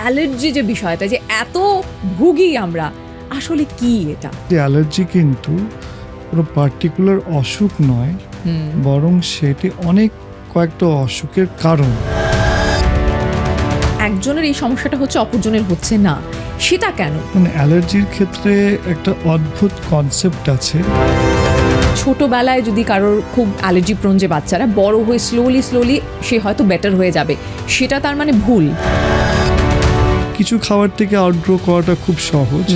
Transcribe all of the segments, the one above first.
Allergy যে বিষয়টা, যে এত ভুগি আমরা, আসলে কি এটা? অ্যালার্জি কিন্তু কোনো পার্টিকুলার অসুখ নয়, বরং সেটি কয়েকটা অসুখের কারণ। একজনের এই সমস্যাটা হচ্ছে, অপরজনের হচ্ছে না, সেটা কেন? মানে অ্যালার্জির ক্ষেত্রে একটা অদ্ভুত কনসেপ্ট আছে। ছোটবেলায় যদি কারোর খুব অ্যালার্জি প্রোন যে বাচ্চারা, বড় হয়ে স্লোলি সে হয়তো বেটার হয়ে যাবে, সেটা তার মানে ভুল। কিছু খাবার থেকে আউটগ্রো করাটা খুব সহজ,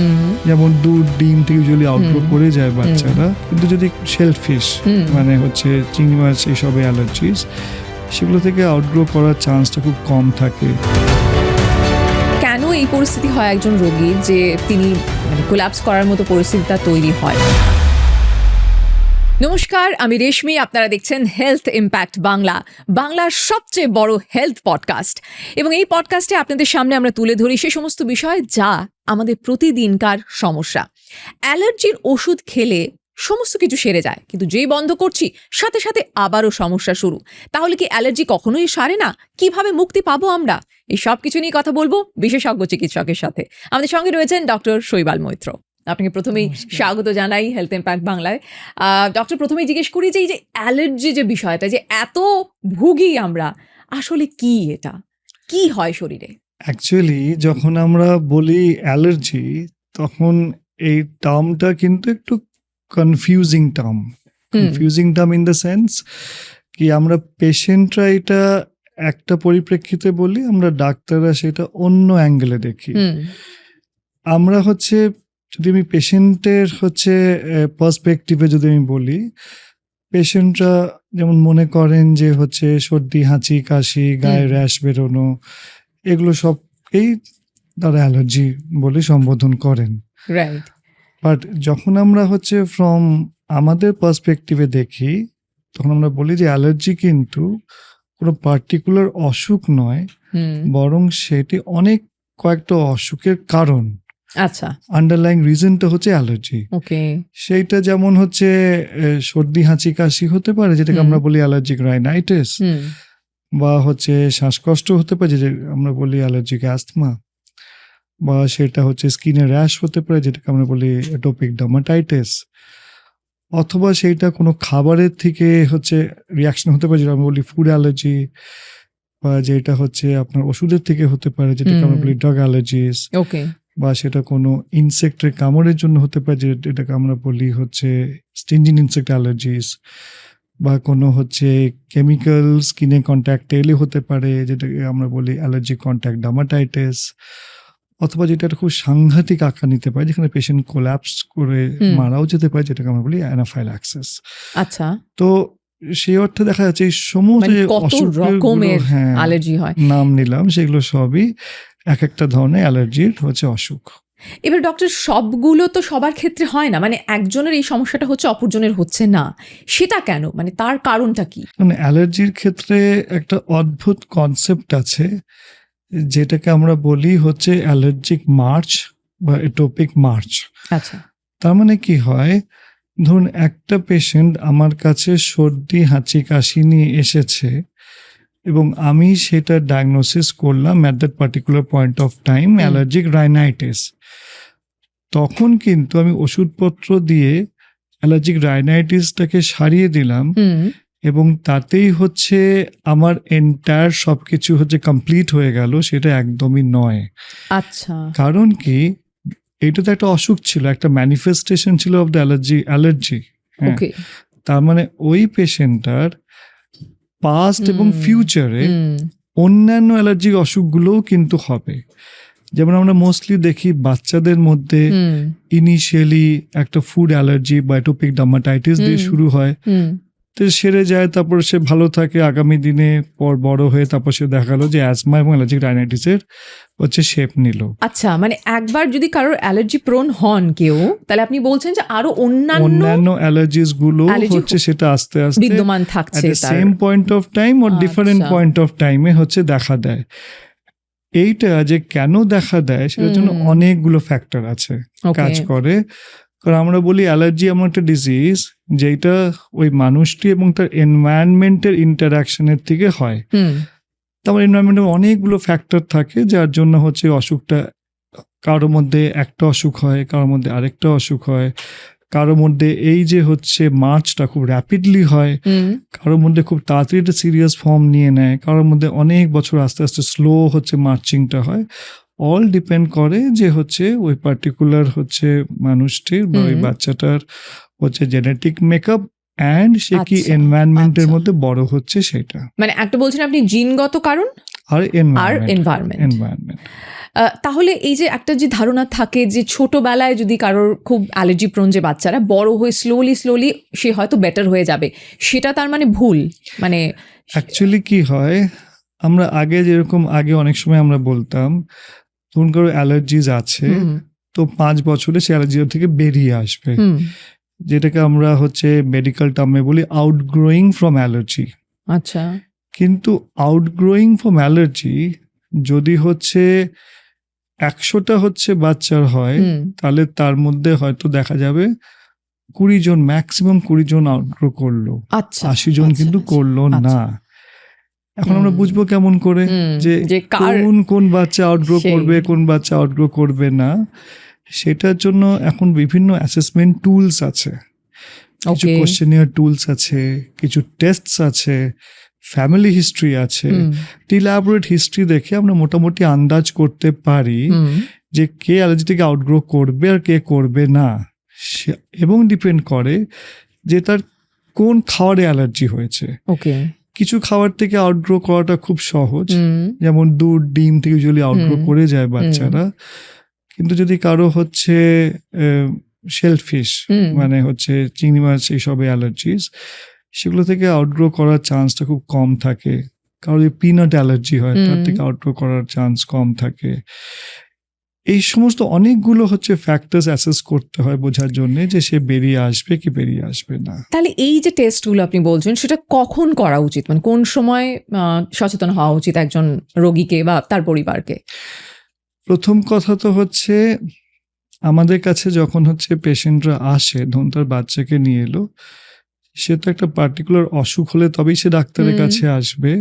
যেমন দুধ ডিম থেকে ইউজুয়ালি আউটগ্রো করে যায় বাচ্চারা, কিন্তু যদি শেলফিশ মানে হচ্ছে চিংড়ি মাছ এইসবে অ্যালার্জিস, সেগুলো থেকে আউটগ্রো করার চান্সটা খুব কম থাকে। কেন এই পরিস্থিতি হয় একজন রোগীর, যে তিনি কোল্যাপস করার মতো পরিস্থিতিটা তৈরি হয়? নমস্কার, আমি রেশমি, আপনারা দেখছেন হেলথ ইম্প্যাক্ট বাংলা, বাংলার সবচেয়ে বড় হেলথ পডকাস্ট। এবং এই পডকাস্টে আপনাদের সামনে আমরা তুলে ধরি সে সমস্ত বিষয় যা আমাদের প্রতিদিনকার সমস্যা। অ্যালার্জির ওষুধ খেলে সমস্ত কিছু সেরে যায়, কিন্তু যেই বন্ধ করছি সাথে সাথে আবারও সমস্যা শুরু। তাহলে কি অ্যালার্জি কখনোই সারে না? কিভাবে মুক্তি পাবো আমরা? এই সব কিছু নিয়ে কথা বলবো বিশেষজ্ঞ চিকিৎসকের সাথে। আমাদের সঙ্গে রয়েছেন ডক্টর শৈবাল মৈত্র। আপনাকে প্রথমেই স্বাগত জানাই হেলথ ইম্প্যাক্ট বাংলায়। ডক্টর, প্রথমেই জিজ্ঞেস করি যে এই যে অ্যালার্জি যে বিষয়টা, যে এত ভুগি আমরা, আসলে কি এটা? কি হয় শরীরে? অ্যাকচুয়ালি যখন আমরা বলি অ্যালার্জি, তখন এই টার্মটা কিন্তু একটু confusing term in the sense কি আমরা পেশেন্টরা এটা একটা পরিপ্রেক্ষিতে বলি, আমরা ডাক্তাররা সেটা অন্য অ্যাঙ্গেলে দেখি। আমরা যদি আমি পেশেন্টের পার্সপেক্টিভে যদি আমি বলি, পেশেন্টরা যেমন মনে করেন যে সর্দি হাঁচি কাশি গায়ে র্যাশ বেরোনো, এগুলো সবকেই তারা অ্যালার্জি বলে সম্বোধন করেন। রাইট। বাট যখন আমরা ফ্রম আমাদের পার্সপেক্টিভে দেখি, তখন আমরা বলি যে অ্যালার্জি কিন্তু কোনো পার্টিকুলার অসুখ নয়, বরং সেটি কয়েকটা অসুখের কারণ। আচ্ছা, আন্ডারলাইং রিজনটা হচ্ছে অ্যালার্জি। ওকে। সেইটা যেমন সর্দি হাঁচি কাশি হতে পারে, যেটাকে আমরা বলি অ্যালার্জিক রাইনাইটিস, বা শ্বাসকষ্ট হতে পারে, যেটা আমরা বলি অ্যালার্জিক অ্যাস্থমা, বা সেটা স্কিনে র্যাশ হতে পারে, যেটাকে আমরা বলি অ্যাটোপিক ডার্মাটাইটিস, অথবা সেইটা কোনো খাবারের থেকে রিয়াকশন হতে পারে, যেটা আমরা বলি ফুড অ্যালার্জি, বা যেটা আপনার ওষুধের থেকে হতে পারে, যেটাকে আমরা বলি ড্রাগ অ্যালার্জিস, ওকে। বা সেটা কোনো ইনসেক্টের কামড়ের জন্য হতে পারে, যেটাকে আমরা বলি স্টিনজিং ইনসেক্ট অ্যালার্জিস, বা কোনো কেমিক্যাল স্কিনে কন্ট্যাক্ট এলে হতে পারে, যেটাকে আমরা বলি অ্যালার্জিক কন্ট্যাক্ট ডার্মাটাইটিস, অথবা যেটা খুব সাংঘাতিক আকার নিতে পারে, যেখানে পেশেন্ট কোল্যাপস করে মারাও যেতে পারে, যেটাকে আমরা বলি অ্যানাফাইল্যাক্সিস। আচ্ছা, তো সেই অর্থে দেখা যাচ্ছে এই সমস্ত রকমের অ্যালার্জি হয়, নাম নিলাম, সেগুলো সবই এক একটা ধরনের অ্যালার্জির অসুখ। এবার ডক্টর, সবগুলো তো সবার ক্ষেত্রে হয় না, মানে একজনের এই সমস্যাটা হচ্ছে অপরজনের হচ্ছে না, সেটা কেন? মানে তার কারণটা কি? মানে অ্যালার্জির ক্ষেত্রে একটা অদ্ভুত কনসেপ্ট আছে, যেটাকে আমরা বলি অ্যালার্জিক মার্চ বা এটোপিক মার্চ। আচ্ছা। তার মানে কি হয়, ধরুন একটা পেশেন্ট আমার কাছে সর্দি হাঁচি কাশি নিয়ে এসেছে, এবং আমি সেটা ডায়াগনোসিস করলাম at that particular point of time allergic rhinitis. তখন কিন্তু আমি ওষুধপত্র দিয়ে অ্যালার্জিক রাইনাইটিসটাকে সারিয়ে দিলাম, এবং তাতেই আমার এন্টায়ার সবকিছু কমপ্লিট হয়ে গেল, সেটা একদমই নয়। আচ্ছা। কারণ কি, এটা তো একটা অসুখ ছিল, একটা ম্যানিফেস্টেশন ছিল অফ দ্য অ্যালার্জি। ওকে। তার মানে ওই পেশেন্টটার পাস্ট এবং ফিউচারে অন্যান্য অ্যালার্জিক অসুখগুলোও কিন্তু হবে। যেমন আমরা মোস্টলি দেখি বাচ্চাদের মধ্যে ইনিশিয়ালি একটা ফুড অ্যালার্জি বা অ্যাটোপিক ডার্মাটাইটিস দিয়ে শুরু হয়, তো সেরে যায়, তারপর সে ভালো থাকে, আগামী দিনে পর বড় হয়ে তারপর সে দেখা গেল যে অ্যাজমা এবং অ্যালার্জিক রাইনাইটিসের শেপ নিল। আচ্ছা, মানে একবার যদি কারোর অ্যালার্জি প্রোন হন কেউ, তাহলে আপনি বলছেন যে আরো অন্যান্য অ্যালার্জিস গুলো সেটা আস্তে আস্তে বিদ্যমান থাকছে, সেম পয়েন্ট অফ টাইম ও ডিফারেন্ট পয়েন্ট অফ টাইমে দেখা দেয়। এইটা যে কেন দেখা দেয়, সেটার জন্য অনেকগুলো ফ্যাক্টর আছে, কাজ করে। কারণ আমরা বলি অ্যালার্জি এমন একটা ডিজিজ যেটা ওই মানুষটি এবং তার এনভায়রনমেন্টের ইন্টারাকশনের থেকে হয়। তারপর এনভায়রনমেন্টে অনেকগুলো ফ্যাক্টর থাকে যার জন্য হচ্ছে অসুখটা, কারোর মধ্যে একটা অসুখ হয়, কারোর মধ্যে আরেকটা অসুখ হয়, কারোর মধ্যে এই যে হচ্ছে মার্চটা খুব র্যাপিডলি হয়, কারোর মধ্যে খুব তাড়াতাড়ি একটা সিরিয়াস ফর্ম নিয়ে নেয়, কারোর মধ্যে অনেক বছর আস্তে আস্তে স্লো হচ্ছে মার্চিংটা হয়। অল ডিপেন্ড করে যে হচ্ছে ওই পার্টিকুলার হচ্ছে মানুষটির বা ওই বাচ্চাটার হচ্ছে জেনেটিক মেকআপ অ্যান্ড সে কি আচ্ছা, এনভায়রনমেন্টের আচ্ছা। মধ্যে বড় হচ্ছে সেটা, মানে একটা বলছেন আপনি জিনগত কারণ আর আর এনভায়রনমেন্ট। এনভায়রনমেন্ট। তাহলে এই যে একটা যে ধারণা থাকে যে ছোটবেলায় যদি কারোর খুব অ্যালার্জি প্রোন যে বাচ্চারা বড় হয়ে স্লোলি সে হয়তো বেটার হয়ে যাবে, সেটা তার মানে ভুল। মানে অ্যাকচুয়ালি কি হয়, আমরা আগে যেরকম আগে অনেক সময় আমরা বলতাম ধরুন কারো অ্যালার্জিজ আছে, তো 5 বছরে সে অ্যালার্জি থেকে বেরিয়ে আসবে, যেটাকে আমরা হচ্ছে মেডিকেল টার্মে বলি আউটগ্রোয়িং ফ্রম অ্যালার্জি। আচ্ছা, কিন্তু আউটগ্রোয়িং ফ্রম অ্যালার্জি যদি হচ্ছে 100টা হচ্ছে বাচ্চার হয়, তাহলে তার মধ্যে হয়তো দেখা যাবে 20 জন, ম্যাক্সিমাম 20 জন আউটগ্রো করলো, আচ্ছা, 80 জন কিন্তু করলো না। এখন আমরা বুঝবো কেমন করে যে কোন বাচ্চা আউটগ্রো করবে, কোন বাচ্চা আউটগ্রো করবে না? সেটার জন্য এখন বিভিন্ন অ্যাসেসমেন্ট টুলস আছে, কিছু কোশ্চেনিয়ার টুলস আছে, কিছু টেস্টস আছে, ফ্যামিলি হিস্ট্রি আছে। ইলাবোরেট হিস্ট্রি দেখে আমরা মোটামুটি আন্দাজ করতে পারি যে কে অ্যালার্জি থেকে আউটগ্রো করবে আর কে করবে না, এবং ডিপেন্ড করে যে তার কোন খাবারে অ্যালার্জি হয়েছে। কিছু খাবার থেকে আউটগ্রো করাটা খুব সহজ, যেমন দুধ ডিম থেকে ইউজুয়ালি আউটগ্রো করে যায় বাচ্চারা। কিন্তু যদি কারো হচ্ছে শেলফিশ মানে হচ্ছে চিংড়ি মাছ এইসব অ্যালার্জিস, সেগুলো থেকে আউটগ্রো করার চান্সটা খুব কম থাকে। কারো যদি পিনাট অ্যালার্জি হয় তার থেকে আউটগ্রো করার চান্স কম থাকে। এই সমস্ত অনেকগুলো হচ্ছে ফ্যাক্টরস অ্যাসেস করতে হয় বোঝার জন্য যে সে বেরিয়ে আসবে কি বেরিয়ে আসবে না। তাহলে এই যে টেস্টগুলো আপনি বলছেন সেটা কখন করা উচিত, মানে কোন সময় সচেতন হওয়া উচিত একজন রোগীকে বা তার পরিবারকে? প্রথম কথা তো হচ্ছে আমাদের কাছে যখন হচ্ছে পেশেন্টরা আসে, ধরুন তার বাচ্চাকে নিয়ে এলো, সে তো একটা পার্টিকুলার অসুখ হলে তবেই সে ডাক্তারের কাছে আসবে।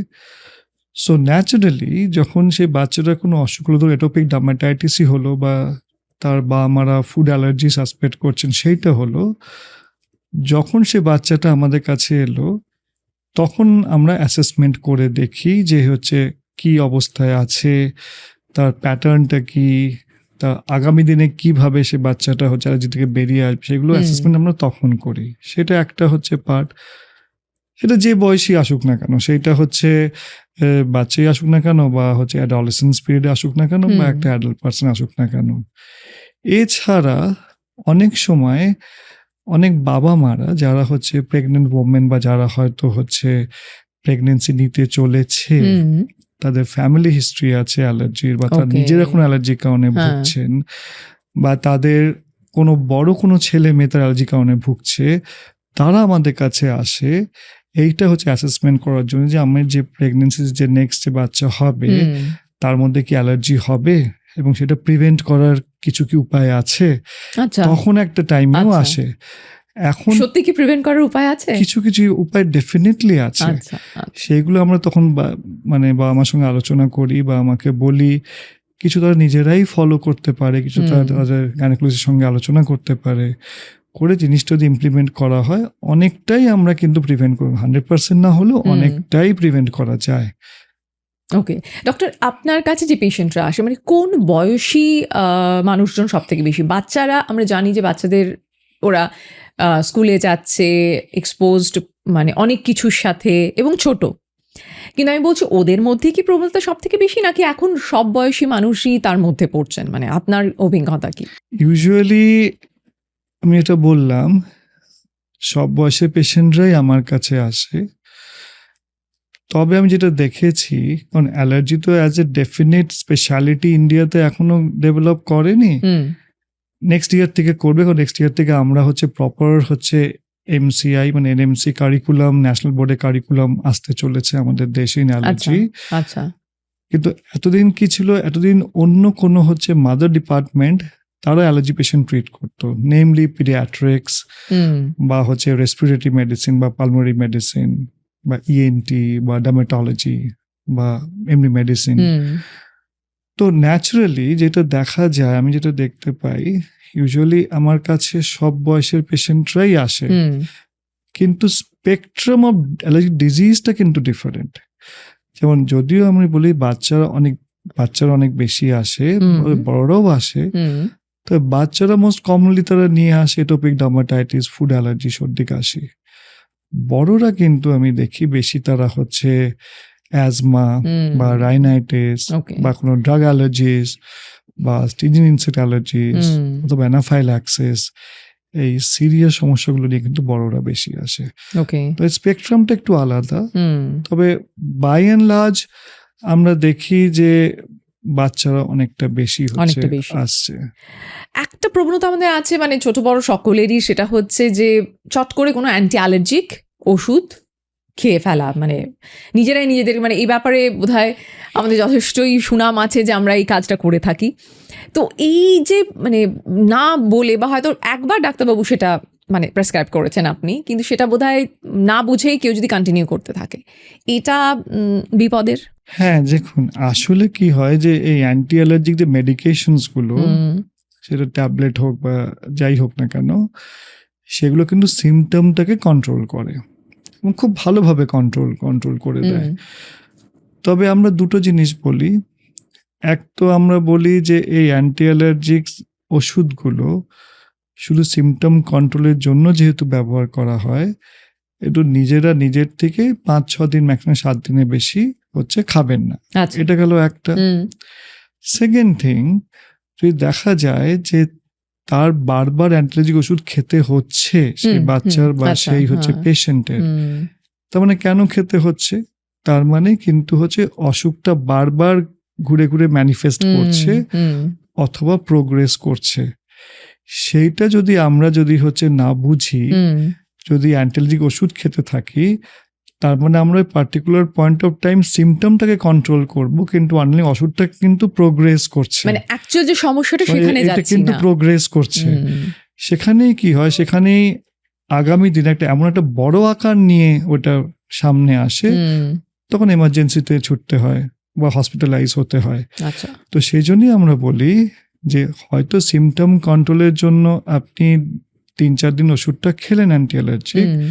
সো ন্যাচারালি যখন সেই বাচ্চাটার কোনো অসুখ হলো, ধরো এটোপিক ডার্মাটাইটিসই হলো বা তার বাবা মারা ফুড অ্যালার্জি সাসপেক্ট করছেন সেইটা হলো, যখন সে বাচ্চাটা আমাদের কাছে এলো তখন আমরা অ্যাসেসমেন্ট করে দেখি যে হচ্ছে কি অবস্থায় আছে, তার প্যাটার্নটা কি, তা আগামী দিনে কিভাবে সে বাচ্চাটা হচ্ছে অ্যালার্জি থেকে বেরিয়ে আসবে, সেগুলো অ্যাসেসমেন্ট আমরা তখন করি। সেটা একটা হচ্ছে পার্ট। সেটা যে বয়সী আসুক না কেন, সেইটা হচ্ছে বাচ্চাই আসুক না কেন বা হচ্ছে অ্যাডোলেসেন্স পিরিয়ডে আসুক না কেন বা একটা অ্যাডাল্ট পার্সন আসুক না কেন। এছাড়া অনেক সময় অনেক বাবা মারা যারা হচ্ছে প্রেগনেন্ট ওমেন বা যারা হয়তো হচ্ছে প্রেগনেন্সি নিতে চলেছে, তাদের ফ্যামিলি হিস্ট্রি আছে অ্যালার্জির বা তার নিজের এখন অ্যালার্জির কারণে ভুগছেন, বা তাদের কোনো বড় কোনো ছেলে মেয়ে তার অ্যালার্জির কারণে ভুগছে, তারা আমাদের কাছে আসে এইটা হচ্ছে অ্যাসেসমেন্ট করার জন্য যে আমার যে প্রেগনেন্সি যে নেক্সট যে বাচ্চা হবে তার মধ্যে কি অ্যালার্জি হবে এবং সেটা প্রিভেন্ট করার কিছু কি উপায় আছে। তখন একটা টাইমেও আসে। এখন সত্যি কি প্রিভেন্ট করার উপায় আছে? কিছু কিছু উপায় ডেফিনেটলি আছে। সেইগুলো আমরা তখন মানে বা আমার সঙ্গে আলোচনা করি বা আমাকে বলি, কিছু তারা নিজেরাই ফলো করতে পারে, কিছু তারা তাদের গাইনোকোলজিস্টের সঙ্গে আলোচনা করতে পারে, করে জিনিসটা যদি ইমপ্লিমেন্ট করা হয় অনেকটাই আমরা কিন্তু প্রিভেন্ট করব। 100% না হলেও অনেকটাই প্রিভেন্ট করা যায়। ওকে ডক্টর, আপনার কাছে যে পেশেন্টরা আসে মানে কোন বয়সী মানুষজন সব থেকে বেশি? বাচ্চারা আমরা জানি যে বাচ্চাদের ওরা স্কুলে যাচ্ছে এক্সপোজড মানে অনেক কিছুর সাথে এবং ছোট, কিন্তু আমি বলছি ওদের মধ্যে কি প্রবলতা সব থেকে বেশি নাকি এখন সব বয়সী মানুষই তার মধ্যে পড়ছেন? মানে আপনার অভিজ্ঞতা কি? ইউজুয়ালি আমি এটা বললাম সব বয়সের পেশেন্টরাই আমার কাছে আসে, তবে আমি যেটা দেখেছি, কারণ অ্যালার্জি তো অ্যাজ এ ডেফিনেট স্পেশালিটি ইন্ডিয়াতে এখনো ডেভেলপ করেনি, নেক্সট ইয়ার থেকে করবে। কারণ নেক্সট ইয়ার থেকে আমরা হচ্ছে প্রপার হচ্ছে MCI মানে NMC কারিকুলাম, ন্যাশনাল বোর্ডের কারিকুলাম আসতে চলেছে আমাদের দেশে ইন অ্যালার্জি। আচ্ছা, কিন্তু এতদিন কি ছিল, এতদিন অন্য কোনো হচ্ছে মাদার ডিপার্টমেন্ট তারা অ্যালার্জি পেশেন্ট ট্রিট করতো, নেমলি পিডিয়াট্রিক্স বা হচ্ছে রেসপিরেটরি মেডিসিন বা পালমোনারি মেডিসিন বা ENT বা ডার্মাটোলজি বা এমনি মেডিসিন। হুম, তো ন্যাচারালি যেটা দেখা যায়, আমি যেটা দেখতে পাই, ইউজুয়ালি আমার কাছে সব বয়সের পেশেন্টরাই আসে, হুম, কিন্তু স্পেকট্রাম অফ অ্যালার্জিক ডিজিজটা কিন্তু ডিফারেন্ট। যেমন যদিও আমি বলি বাচ্চারা অনেক বেশি আসে, হুম, বড়রাও আসে, হুম, তো বাচ্চারা মোস্ট কমনলি তারা নিয়ে আসে এটোপিক ডার্মাটাইটিস, ফুড অ্যালার্জি, সর্দি কাশি। বড়রা কিন্তু আমি দেখি বেশি তারা হচ্ছে অ্যাজমা হুম, বা রাইনাইটিস ওকে, বা কোনো ড্রাগ অ্যালার্জিস বা স্টিজিং ইনসেক্ট অ্যালার্জিস হুম, অথবা অ্যানাফাইল্যাক্সিস, এই সিরিয়াস সমস্যাগুলো নিয়ে কিন্তু বড়রা বেশি আসে। ওকে, তো স্পেকট্রামটা একটু আলাদা, হুম, তবে বাই অ্যান্ড লার্জ আমরা দেখি যে বাচ্চারা অনেকটা বেশি হচ্ছে অনেকটা বেশি। আসছে। একটা প্রবণতা আমাদের আছে, মানে ছোট বড় সকলেরই, সেটা হচ্ছে যে চট করে কোনো অ্যান্টি অ্যালার্জিক ওষুধ খেয়ে ফেলা, মানে নিজেরাই নিজেদের, মানে এই ব্যাপারে বোধহয় আমাদের যথেষ্টই সুনাম আছে যে আমরা এই কাজটা করে থাকি। তো এই যে মানে না বলে, বা হয়তো একবার ডাক্তারবাবু সেটা মানে প্রেসক্রাইব করেছেন আপনি, কিন্তু সেটা বোধহয় না বুঝেই কেউ যদি কন্টিনিউ করতে থাকে, এটা বিপদের। হ্যাঁ, দেখুন আসলে কি হয় যে এই অ্যান্টি অ্যালার্জিক যে মেডিকেশনস গুলো, হুম, সেটা ট্যাবলেট হোক বা যাই হোক না কেন, সেগুলো কিন্তু সিমটমটাকে কন্ট্রোল করে এবং খুব ভালোভাবে কন্ট্রোল করে দেয়। হুম, তবে আমরা দুটো জিনিস বলি। এক তো আমরা বলি যে এই অ্যান্টি অ্যালার্জিক ওষুধগুলো শুধু সিমটম কন্ট্রোলের জন্য যেহেতু ব্যবহার করা হয়, একটু নিজের থেকে 5-6 দিন, ম্যাক্সিমাম 7 দিনের বেশি হচ্ছে খাবেন না। আচ্ছা, এটা গেল একটা। হুম, সেকেন্ড থিং, যদি দেখা যায় যে তার বারবার অ্যান্টিঅ্যালার্জিক ওষুধ খেতে হচ্ছে সেই হুম, হুম, বাচ্চার বা আচ্ছা, সেই হচ্ছে হ্যাঁ, পেশেন্টের, হুম, তার মানে কেন খেতে হচ্ছে? তার মানে কিন্তু হচ্ছে অসুখটা বারবার ঘুরে ঘুরে ম্যানিফেস্ট হুম, করছে হুম, অথবা প্রোগ্রেস করছে। সেইটা যদি হচ্ছে না বুঝি, হুম, যদি অ্যান্টিঅ্যালার্জিক ওষুধ খেতে থাকি, তার মানে আমরা ওই পার্টিকুলার পয়েন্ট অফ টাইম সিমটমটাকে কন্ট্রোল করব, কিন্তু আনলি ওষুধটা কিন্তু প্রোগ্রেস করছে, মানে অ্যাকচুয়াল যে সমস্যাটা মানে সেখানে এটা যাচ্ছি কিন্তু না। প্রোগ্রেস করছে। হুম, সেখানেই কি হয়, সেখানেই আগামী দিনে এমন একটা বড় আকার নিয়ে ওটা সামনে আসে, হুম, তখন এমার্জেন্সিতে ছুটতে হয় বা হসপিটালাইজ হতে হয়। আচ্ছা, তো সেই জন্যই আমরা বলি যে হয়তো সিমটম কন্ট্রোলের জন্য আপনি 3-4 দিন ওষুধটা খেলেন অ্যান্টি অ্যালার্জিক, হুম,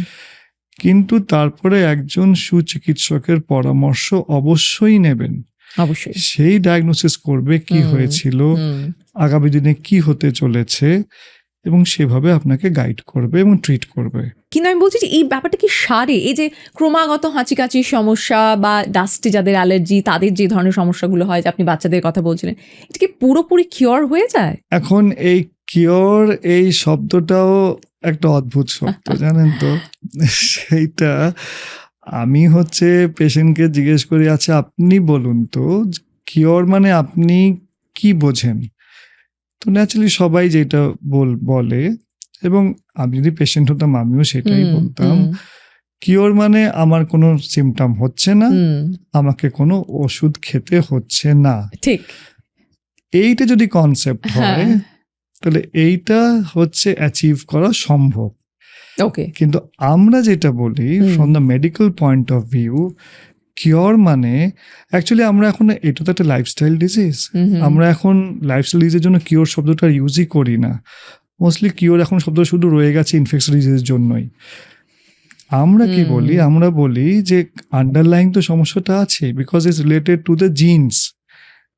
কিন্তু তারপরে একজন সুচিকিৎসকের পরামর্শ অবশ্যই নেবেন। অবশ্যই, সেই ডায়াগনোসিস করবে কি হুম, হয়েছিল, হুম। আগামী দিনে কি হতে চলেছে, এবং সেভাবে আপনাকে গাইড করবে এবং ট্রিট করবে। কিন্তু আমি বলছি যে এই ব্যাপারটা কি সারে, এই যে ক্রমাগত হাঁচি কাশির সমস্যা বা ডাস্টে যাদের অ্যালার্জি, তাদের যে ধরনের সমস্যাগুলো হয়, যে আপনি বাচ্চাদের কথা বলছিলেন, এটা কি পুরোপুরি কিওর হয়ে যায়? এখন এই কিওর এই শব্দটাও একটা অদ্ভুত শব্দ, জানেন তো। সেইটা আমি হচ্ছে পেশেন্টকে জিজ্ঞেস করি, আচ্ছা আপনি বলুন তো, কিওর মানে আপনি কি বোঝেন? তো ন্যাচারালি সবাই যেটা বলে, এবং আমি যদি পেশেন্ট হতাম আমিও সেটাই হুম, বলতাম, হুম, কিওর মানে আমার কোনো সিমটম হচ্ছে না, হুম, আমাকে কোনো ওষুধ খেতে হচ্ছে না। ঠিক, এইটা যদি কনসেপ্ট হ্যাঁ, হয়, তাহলে এইটা হচ্ছে অ্যাচিভ করা সম্ভব। ওকে, কিন্তু আমরা যেটা বলি hmm, from the medical point of view, cure মানে অ্যাকচুয়ালি আমরা এখন, এটা তো একটা লাইফস্টাইল ডিজিজ, হুম, হুম, আমরা এখন লাইফস্টাইল ডিজিজের জন্য কিওর শব্দটা ইউজই করি না। মোস্টলি কিওর এখন শব্দ শুধু রয়ে গেছে ইনফেকশন ডিজিজের জন্যই। আমরা কি বলি, হুম, আমরা বলি যে আন্ডারলাইং তো সমস্যাটা আছে, because it's related to the genes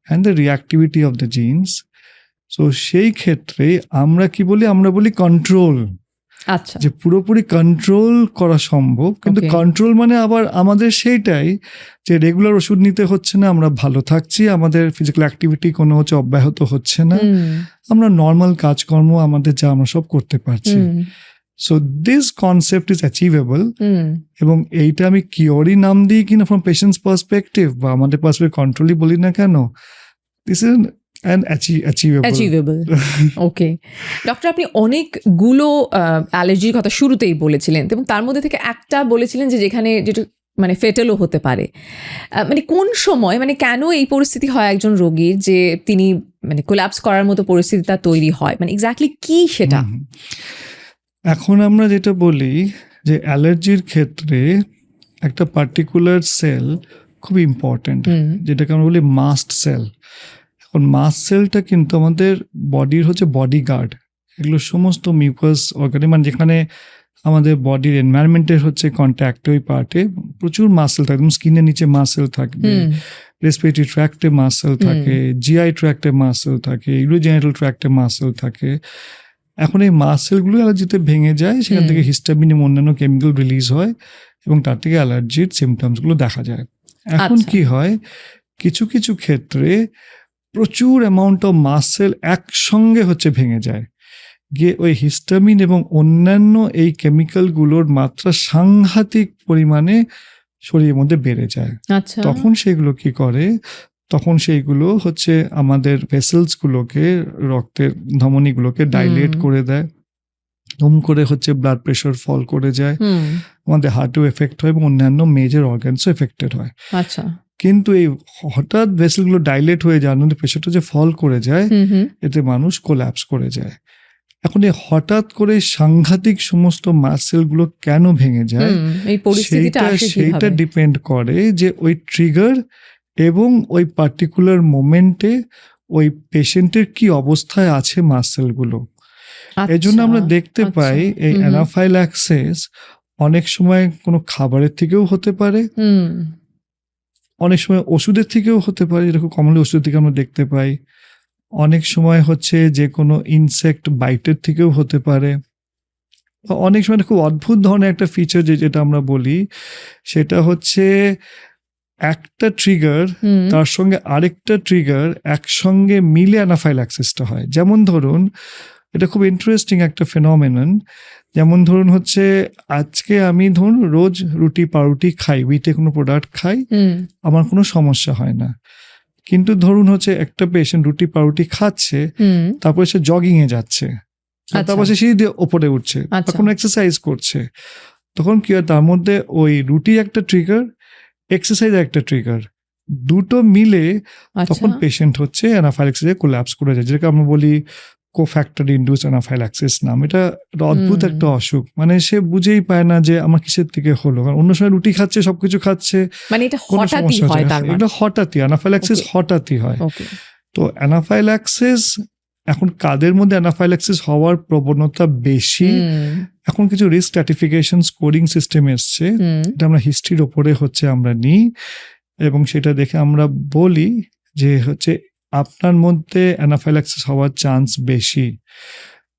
and the reactivity of the genes. So সেই ক্ষেত্রে আমরা কি বলি, আমরা বলি কন্ট্রোল, আচ্ছা, যে পুরোপুরি কন্ট্রোল করা সম্ভব, কিন্তু Okay. কন্ট্রোল মানে আবার আমাদের সেইটাই যে রেগুলার ওষুধ নিতে হচ্ছে না, আমরা ভালো থাকছি, আমাদের ফিজিক্যাল অ্যাক্টিভিটি কোনো হচ্ছে অব্যাহত হচ্ছে না, হুম, আমরা নর্মাল কাজকর্ম আমাদের যা আমরা সব করতে পারছি। Hmm, so this concept is achievable, hmm, এবং এইটা আমি কিওরই নাম দিই কিনা ফ্রম পেশেন্টস পার্সপেক্টিভ বা আমাদের পার্সপেক্টিভ কন্ট্রোলই বলি না কেন, this is an achievable. Achievable, okay. Doctor, আপনি অনেকগুলো অ্যালার্জির কথা শুরুতেই বলেছিলেন, এবং তার মধ্যে থেকে একটা বলেছিলেন যে যেখানে যেটা মানে ফেটালও হতে পারে। মানে কোন সময়, মানে কেন এই পরিস্থিতি হয় একজন রোগীর, যে তিনি মানে কোল্যাপস করার মতো পরিস্থিতি তার তৈরি হয়, মানে এক্স্যাক্টলি কি সেটা? এখন আমরা যেটা বলি যে অ্যালার্জির ক্ষেত্রে একটা পার্টিকুলার সেল খুব ইম্পর্টেন্ট, যেটাকে আমরা বলি মাস্ট সেল। এখন মাস্ট সেলটা কিন্তু আমাদের বডির হচ্ছে বডি গার্ড। এগুলো সমস্ত মিউকাস অর্গানে, মানে যেখানে আমাদের বডির এনভায়রনমেন্টের হচ্ছে কন্ট্যাক্টে ওই পার্টে প্রচুর মাসেল থাকে, স্কিনের নিচে মাসেল থাকবে, রেসপিরেটরি ট্র্যাক্টে মাসেল থাকে, জিআই ট্র্যাক্টে মাসেল থাকে, ইউরোজেনিটাল ট্র্যাক্টে মাসেল থাকে। এখন এই মাসেলগুলো অ্যালার্জিতে ভেঙে যায়, সেখান থেকে হিস্টামিন এবং অন্যান্য কেমিক্যাল রিলিজ হয় এবং তার থেকে অ্যালার্জির সিমটমসগুলো দেখা যায়। এখন কি হয়, কিছু কিছু ক্ষেত্রে প্রচুর অ্যামাউন্ট অফ মাসেল একসঙ্গে হচ্ছে ভেঙে যায়, গিয়ে ওই হিস্টামিন এবং অন্যান্য এই কেমিক্যালগুলোর মাত্রা সাংঘাতিক পরিমাণে শরীরের মধ্যে বেড়ে যায়। তখন সেগুলো কি করে, তখন সেইগুলো হচ্ছে আমাদের ভেসেলসগুলোকে, রক্তের ধমনীগুলোকে ডাইলেট করে দেয়, ধুম করে হচ্ছে ব্লাড প্রেশার ফল করে যায়, আমাদের হার্টেও এফেক্ট হয় এবং অন্যান্য মেজর অর্গানসও এফেক্টেড হয়। কিন্তু এই হঠাৎ ভেসেলগুলো ডাইলেট হয়ে যায়, আমাদের প্রেশারটা যে ফল করে যায়, এতে মানুষ কোল্যাপস করে যায়। এখন এই হঠাৎ করে সাংঘাতিক সমস্ত মাসেলগুলো কেন ভেঙে যায়, সেইটা ডিপেন্ড করে যে ওই ট্রিগার এবং ওই পার্টিকুলার মোমেন্টে ওই পেশেন্টের কি অবস্থায় আছে মাসেলগুলো। এই জন্য আমরা দেখতে পাই এই অ্যানাফাইল্যাক্সিস অনেক সময় কোনো খাবারের থেকেও হতে পারে, অনেক সময় ওষুধের থেকেও হতে পারে, যেরকম কমনলি ওষুধের থেকে আমরা দেখতে পাই, অনেক সময় হচ্ছে যে কোনো ইনসেক্ট বাইটের থেকেও হতে পারে, অনেক সময় খুব অদ্ভুত ধরনের একটা ফিচার যেটা আমরা বলি, সেটা হচ্ছে একটা ট্রিগার তার সঙ্গে আরেকটা ট্রিগার একসঙ্গে মিলে অ্যানাফাইল্যাক্সিসটা হয়। যেমন ধরুন, এটা খুব ইন্টারেস্টিং একটা ফেনোমেনন। যেমন ধরুন হচ্ছে আজকে আমি ধরুন রোজ রুটি পাউরুটি খাই, উইটে কোনো প্রোডাক্ট খাই, আমার কোনো সমস্যা হয় না। কিন্তু ধরুন হচ্ছে একটা পেশেন্ট রুটি পাউরুটি খাচ্ছে, তারপরে সে জগিং এ যাচ্ছে, তারপর সে সিঁড়ি দিয়ে ওপরে উঠছে, তখন এক্সারসাইজ করছে, তখন কি হয়, তার মধ্যে ওই রুটি একটা ট্রিগার, এক্সারসাইজ একটা ট্রিগার, দুটো মিলে তখন পেশেন্ট হচ্ছে অ্যানাফাইল্যাক্সিসে কোল্যাপস করে যায়, যেটাকে আমরা বলি কোফ্যাক্টর ইনডিউসড অ্যানাফাইল্যাক্সিস নাম। এটা অদ্ভুত একটা অসুখ, মানে সে বুঝেই পায় না যে আমার কিসের থেকে হলো, কারণ অন্য সময় রুটি খাচ্ছে, সবকিছু খাচ্ছে, মানে এটা হঠাৎই হয়, এটা হঠাৎই অ্যানাফাইল্যাক্সিস হঠাৎই হয়। তো অ্যানাফাইল্যাক্সিস এখন কাদের মধ্যে অ্যানাফাইল্যাক্সিস হওয়ার প্রবণতা বেশি, এখন কিছু রিস্ক স্ট্র্যাটিফিকেশন স্কোরিং সিস্টেম এসছে, এটা আমরা হিস্ট্রির ওপরে হচ্ছে আমরা নিই এবং সেটা দেখে আমরা বলি যে হচ্ছে আপনার মধ্যে অ্যানাফাইল্যাক্সিস হওয়ার চান্স বেশি।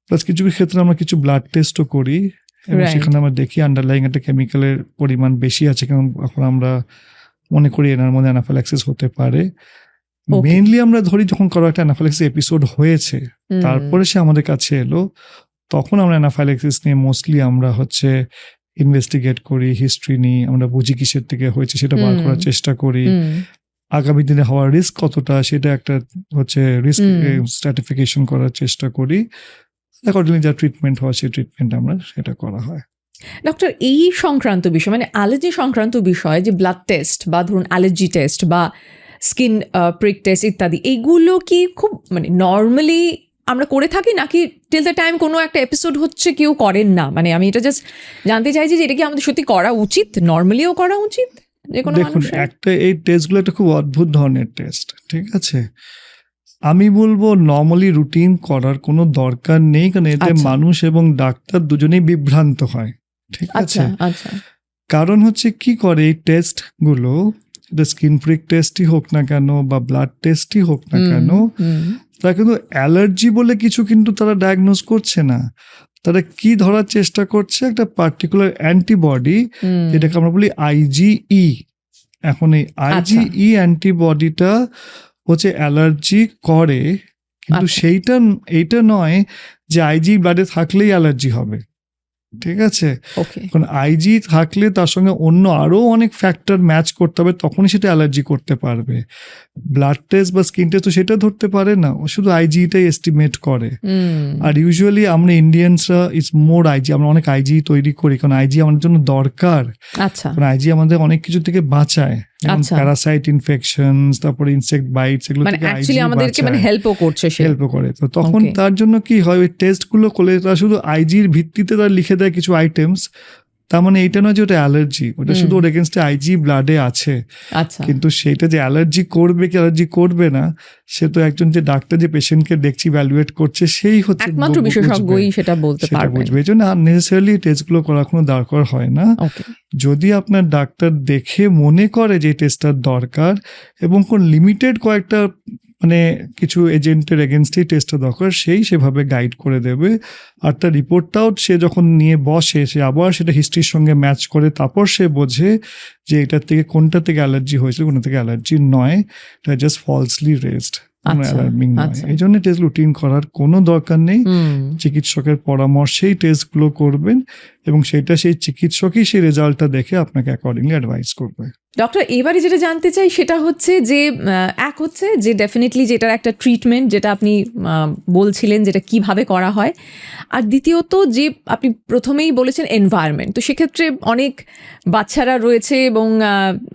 প্লাস কিছু ক্ষেত্রে আমরা কিছু ব্লাড টেস্টও করি এবং সেখানে আমরা দেখি আন্ডারলাইং একটা কেমিক্যালের পরিমাণ বেশি আছে, কারণ এখন আমরা মনে করি এনার মধ্যে অ্যানাফাইল্যাক্সিস হতে পারে। মেইনলি আমরা ধরি যখন কারো একটা অ্যানাফাইল্যাক্সিস এপিসোড হয়েছে, তারপরে সে আমাদের কাছে এলো, তখন আমরা অ্যানাফাইল্যাক্সিস নিয়ে মোস্টলি আমরা হচ্ছে ইনভেস্টিগেট করি, হিস্ট্রি নিই, আমরা বুঝি কিসের থেকে হয়েছে সেটা বার করার চেষ্টা করি, আগামী দিনে হওয়ার রিস্ক কতটা সেটা একটা হচ্ছে রিস্ক স্ট্র্যাটিফিকেশন করার চেষ্টা করি, অ্যাকর্ডিংলি যা ট্রিটমেন্ট হয় সেই ট্রিটমেন্ট আমরা সেটা করা হয়। ডক্টর, এই সংক্রান্ত বিষয় মানে অ্যালার্জি সংক্রান্ত বিষয়, যে ব্লাড টেস্ট বা ধরুন অ্যালার্জি টেস্ট বা স্কিন প্রিক টেস্ট ইত্যাদি, এইগুলো কি খুব মানে নর্মালি আমরা করে থাকি, নাকি টিল দ্য টাইম কোনো একটা এপিসোড হচ্ছে কেউ করেন না? মানে আমি এটা জাস্ট জানতে চাইছি যে এটা কি আমাদের সত্যি করা উচিত, নর্মালিও করা উচিত? দেখুন, একটা এই টেস্টগুলো একটা খুব অদ্ভুত ধরনের টেস্ট, ঠিক আছে? আমি বলবো নর্মালি রুটিন করার কোনো দরকার নেই, কারণ এতে মানুষ এবং ডাক্তার দুজনেই বিভ্রান্ত হয়, ঠিক আছে? কারণ হচ্ছে কি করে এই টেস্টগুলো, এটা স্কিন প্রিক টেস্টই হোক না কেন বা ব্লাড টেস্টই হোক না কেন, তারা কিন্তু অ্যালার্জি বলে কিছু কিন্তু তারা ডায়াগনোজ করছে না। তারা কি ধরার চেষ্টা করছে, একটা পার্টিকুলার অ্যান্টিবডি, যেটাকে আমরা বলি আইজিই। এখন এই আইজিই অ্যান্টিবডিটা হচ্ছে অ্যালার্জি করে, কিন্তু এইটা নয় যে আইজি ব্লাডে থাকলেই অ্যালার্জি হবে, ঠিক আছে? এখন আইজি থাকলে তার সঙ্গে অন্য আরো অনেক ফ্যাক্টর ম্যাচ করতে হবে, তখনই সেটা অ্যালার্জি করতে পারবে। ব্লাড টেস্ট বা স্কিন টেস্ট তো সেটা ধরতে পারে না, ও শুধু আইজিটাই এস্টিমেট করে। আর ইউজুয়ালি আমরা ইন্ডিয়ানসরা ইটস মোর আইজি, আমরা অনেক আইজি তৈরি করি, কারণ আইজি আমাদের জন্য দরকার। কারণ আইজি আমাদের অনেক কিছু থেকে বাঁচায়, প্যারাসাইট ইনফেকশনস, তারপরে ইনসেক্ট বাইটস, এগুলো থেকে আইজি আমাদেরকে মানে হেল্পও করে। তো তখন তার জন্য কি হয়, ওই টেস্টগুলো করলে তারা শুধু আইজির ভিত্তিতে তারা লিখে দেয় কিছু আইটেমস, তার মানে এইটা নয় যে ওটা অ্যালার্জি, ওটা শুধু ওর এগেনস্টে আইজি ব্লাডে আছে, আচ্ছা, কিন্তু সেটা যে অ্যালার্জি করবে কি অ্যালার্জি করবে না, সে তো একজন যে ডাক্তার যে পেশেন্টকে দেখছি ভ্যালুয়েট করছে সেই হচ্ছে একমাত্র বিশেষজ্ঞই সেটা বলতে সেটা পারবে। বুঝবে। এই জন্য আননেসেসারিলি টেস্টগুলো করার কোনো দরকার হয় না। ওকে, যদি আপনার ডাক্তার দেখে মনে করে যে টেস্টটার দরকার এবং কোন লিমিটেড কয়েকটা মানে কিছু এজেন্টের এগেনস্টেই টেস্টটা দরকার, সেই সেভাবে গাইড করে দেবে। আর তার রিপোর্টটাও সে যখন নিয়ে বসে, সে আবার সেটা হিস্ট্রির সঙ্গে ম্যাচ করে তারপর সে বোঝে যে এটার থেকে কোনটা থেকে অ্যালার্জি হয়েছিল, কোনটা থেকে অ্যালার্জি নয়, এটা জাস্ট ফলসলি রেজড, অ্যালার্মিং নয়। আচ্ছা। এই জন্য টেস্ট রুটিন করার কোনো দরকার নেই। চিকিৎসকের পরামর্শেই টেস্টগুলো করবেন এবং সেটা সেই চিকিৎসকই সেই রেজাল্টটা দেখে আপনাকে অ্যাকর্ডিংলি অ্যাডভাইস করবে। ডক্টর, এবারে যেটা জানতে চাই সেটা হচ্ছে যে এক হচ্ছে যে ডেফিনেটলি যেটার একটা ট্রিটমেন্ট যেটা আপনি বলছিলেন যেটা কিভাবে করা হয়, আর দ্বিতীয়ত যে আপনি প্রথমেই বলেছেন এনভায়রনমেন্ট, তো সেক্ষেত্রে অনেক বাচ্চারা রয়েছে এবং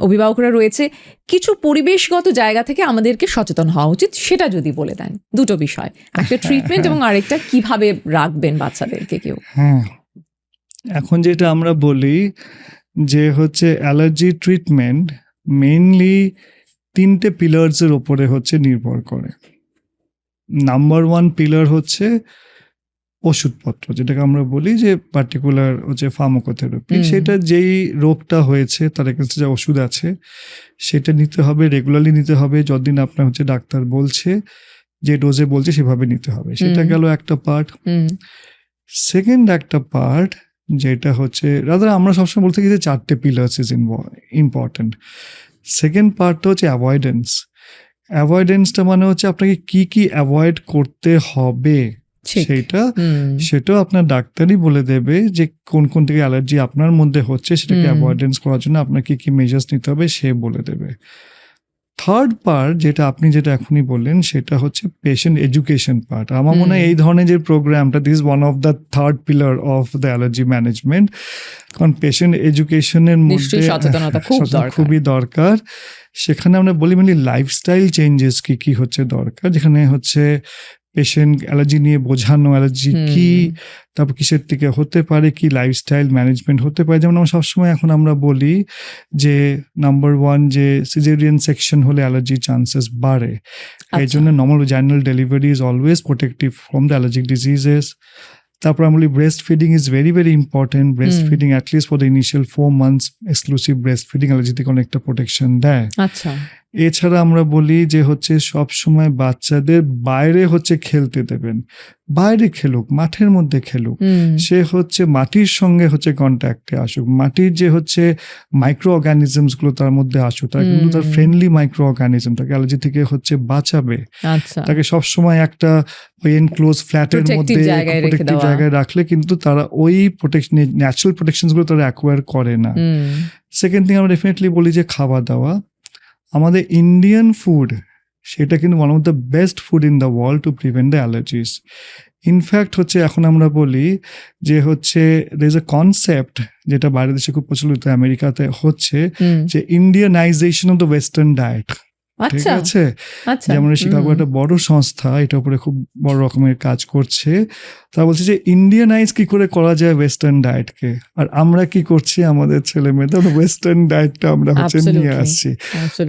অভিভাবকরা রয়েছে, কিছু পরিবেশগত জায়গা থেকে আমাদেরকে সচেতন হওয়া উচিত, সেটা যদি বলে দেন। দুটো বিষয়, একটা ট্রিটমেন্ট এবং আরেকটা কিভাবে রাখবেন বাচ্চাদেরকে কেউ। হ্যাঁ, এখন যেটা আমরা বলি যে হচ্ছে অ্যালার্জি ট্রিটমেন্ট মেইনলি 3টে পিলার্সের ওপরে হচ্ছে নির্ভর করে। নাম্বার 1 পিলার হচ্ছে ওষুধপত্র, যেটাকে আমরা বলি যে পার্টিকুলার হচ্ছে ফার্মাকোথেরাপি। সেটা যেই রোগটা হয়েছে তার এগেন্সটে যা ওষুধ আছে সেটা নিতে হবে, রেগুলারলি নিতে হবে, যতদিন আপনার হচ্ছে ডাক্তার বলছে, যে ডোজে বলছে সেভাবে নিতে হবে। সেটা গেল একটা পার্ট। সেকেন্ড একটা পার্ট যেটা হচ্ছে রাদার আমরা সবসময় বলতে থাকি যে 4টে পিলার্স ইজ ইম্পর্টেন্ট। সেকেন্ড পার্টটা হচ্ছে অ্যাভয়েডেন্স। অ্যাভয়েডেন্সটা মানে হচ্ছে আপনাকে কি কি অ্যাভয়েড করতে হবে সেটাও আপনার ডাক্তারই বলে দেবে যে কোন কোন থেকে অ্যালার্জি আপনার মধ্যে হচ্ছে, সেটাকে অ্যাভয়েডেন্স করার জন্য আপনার কি কি মেজার্স নিতে হবে সে বলে দেবে। থার্ড পার্ট যেটা আপনি যেটা এখনই বললেন সেটা হচ্ছে পেশেন্ট এডুকেশন পার্ট। আমার মনে হয় এই ধরনের যে প্রোগ্রামটা, this one of the third pillar of the allergy management, কারণ পেশেন্ট এডুকেশনের মধ্যে সচেতনতা খুবই দরকার। সেখানে আমরা বলি মেনলি লাইফস্টাইল চেঞ্জেস কি কি হচ্ছে দরকার, যেখানে হচ্ছে পেশেন্ট অ্যালার্জি নিয়ে বোঝানো, অ্যালার্জি কি, তারপর কিসের থেকে হতে পারে, কি লাইফস্টাইল ম্যানেজমেন্ট হতে পারে। যেমন আমরা সবসময় এখন আমরা বলি যে নাম্বার 1 যে সিজারিয়ান সেকশন হলে অ্যালার্জি চান্সেস বাড়ে, এই জন্য normal vaginal delivery is always protective from the allergic diseases. তারপর আমরা বলি breast feeding is very very important. Breast feeding at least for the initial 4 months exclusive breast feeding allergy থেকে অনেকটা protection দেয়। আচ্ছা, এছাড়া আমরা বলি যে হচ্ছে সব সময় বাচ্চাদের বাইরে হচ্ছে খেলতে দেবেন, বাইরে খেলুক, মাঠের মধ্যে খেলুক, সে হচ্ছে মাটির সঙ্গে হচ্ছে কন্ট্যাক্টে আসুক, মাটির যে হচ্ছে মাইক্রো অর্গানিজমস গুলো তার মধ্যে আসুক, তারা কিন্তু তার ফ্রেন্ডলি মাইক্রো অর্গানিজম, তাকে অ্যালার্জি থেকে হচ্ছে বাঁচাবে। তাকে সবসময় একটা ওই এনক্লোজ ফ্ল্যাটের মধ্যে প্রোটেক্টিভ জায়গায় রাখলে কিন্তু তারা ওই প্রোটেকশন, ন্যাচারাল প্রোটেকশন গুলো তারা অ্যাকোয়ার করে না। সেকেন্ড থিং আমরা ডেফিনেটলি বলি যে খাওয়া দাওয়া। আমাদের ইন্ডিয়ান ফুড সেটা কিন্তু one of the best food in the world to prevent the allergies. In fact হচ্ছে এখন আমরা বলি যে হচ্ছে দের ইজ এ কনসেপ্ট যেটা বাইরের দেশে খুব প্রচলিত, আমেরিকাতে হচ্ছে যে ইন্ডিয়ানাইজেশন অফ দ্য ওয়েস্টার্ন ডায়েট। ঠিক আছে, যেমন শিকাগো একটা বড় সংস্থা এটার উপরে খুব বড় রকমের কাজ করছে। তারা বলছে যে ইন্ডিয়ানাইজ কি করে করা যায় ওয়েস্টার্ন ডায়েটকে, আর আমরা কি করছি আমাদের ছেলে মেয়েদের ওয়েস্টার্ন ডায়েটটা আমরা হচ্ছে নিয়ে আসছি।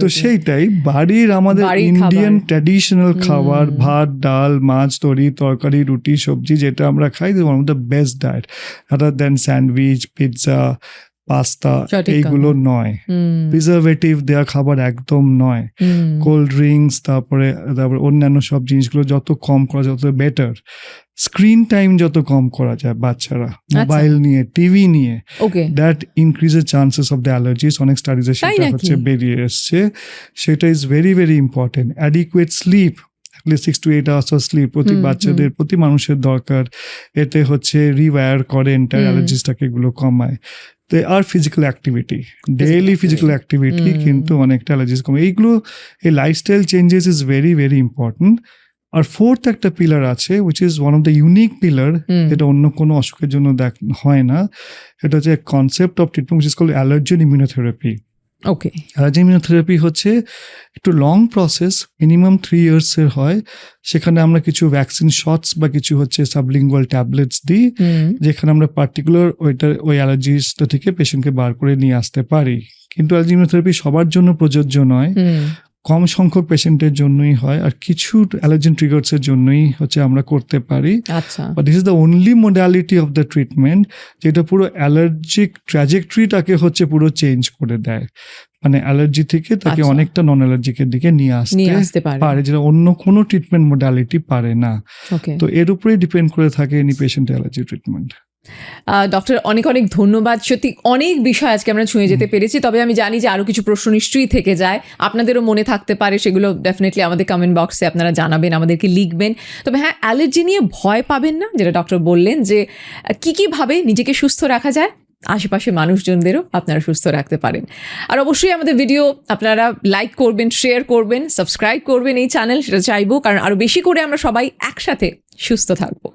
তো সেইটাই বাড়ির আমাদের ইন্ডিয়ান ট্র্যাডিশনাল খাবার, ভাত ডাল মাছ তরি তরকারি রুটি সবজি যেটা আমরা খাই, one of the best diet, other than sandwich pizza pasta এইগুলো নয়, প্রিজারভেটিভ দেওয়া খাবার একদম নয়, কোল্ড ড্রিঙ্কস তারপরে অন্যান্য সব জিনিসগুলো যত কম করা যত বেটার। স্ক্রিন টাইম যত কম করা যায় বাচ্চারা মোবাইল নিয়ে টিভি নিয়ে, that increases chances of the allergies. অনেক স্টাডিজে সেটা হচ্ছে বেরিয়ে এসছে, সেটা is very very important. Adequate sleep, 6 to 8 hours of sleep প্রতি বাচ্চাদের প্রতি মানুষের দরকার। এতে হচ্ছে রিওয়্যার করে এন্টার অ্যালার্জিসটাকে এগুলো কমায়। আর physical activity, daily physical activity কিন্তু অনেকটা অ্যালার্জিস কমে। এইগুলো এই lifestyle changes is very very important. আর ফোর্থ একটা পিলার আছে which is one of the unique pillar, যেটা অন্য কোনো অসুখের জন্য হয় না। এটা হচ্ছে concept of treatment which is called allergen immunotherapy. Okay, allergy immunotherapy হচ্ছে একটু লং প্রসেস, মিনিমাম 3 ইয়ার্সের হয়। সেখানে আমরা কিছু ভ্যাকসিন শটস বা কিছু হচ্ছে সাবলিঙ্গুয়াল ট্যাবলেটস দিই, যেখানে আমরা পার্টিকুলার ওই অ্যালার্জিসটা থেকে পেশেন্টকে বার করে নিয়ে আসতে পারি। কিন্তু অ্যালার্জি ইমিউনোথেরাপি সবার জন্য প্রযোজ্য নয়, কম সংখ্যক পেশেন্টের জন্যই হয়, আর কিছু অ্যালার্জেন ট্রিগার্সের জন্যই হচ্ছে আমরা করতে পারি। আচ্ছা, but this is the only modality of the treatment যেটা পুরো অ্যালার্জিক ট্র্যাজেক্টরিটাকে হচ্ছে পুরো চেঞ্জ করে দেয়, মানে অ্যালার্জি থেকে তাকে আচ্ছা। অনেকটা নন অ্যালার্জিকের দিকে নিয়ে আসতে পারে। পারে, যেটা অন্য কোনো ট্রিটমেন্ট মোডালিটি পারে না। ওকে, তো এর উপরেই ডিপেন্ড করে থাকে any patient allergy treatment. Doctor অনেক অনেক ধন্যবাদ। সত্যি অনেক বিষয় আজকে আমরা ছুঁয়ে যেতে পেরেছি, তবে আমি জানি যে আরও কিছু প্রশ্ন নিশ্চয়ই থেকে যায়, আপনাদেরও মনে থাকতে পারে, সেগুলো ডেফিনেটলি আমাদের কমেন্ট বক্সে আপনারা জানাবেন, আমাদেরকে লিখবেন। তবে হ্যাঁ, অ্যালার্জি নিয়ে ভয় পাবেন না, যেটা ডক্টর বললেন যে কীভাবে নিজেকে সুস্থ রাখা যায়, আশেপাশে মানুষজনদেরও আপনারা সুস্থ রাখতে পারেন। আর অবশ্যই আমাদের ভিডিও আপনারা লাইক করবেন, শেয়ার করবেন, সাবস্ক্রাইব করবেন এই চ্যানেল, সেটা চাইবো, কারণ আরও বেশি করে আমরা সবাই একসাথে সুস্থ থাকবো।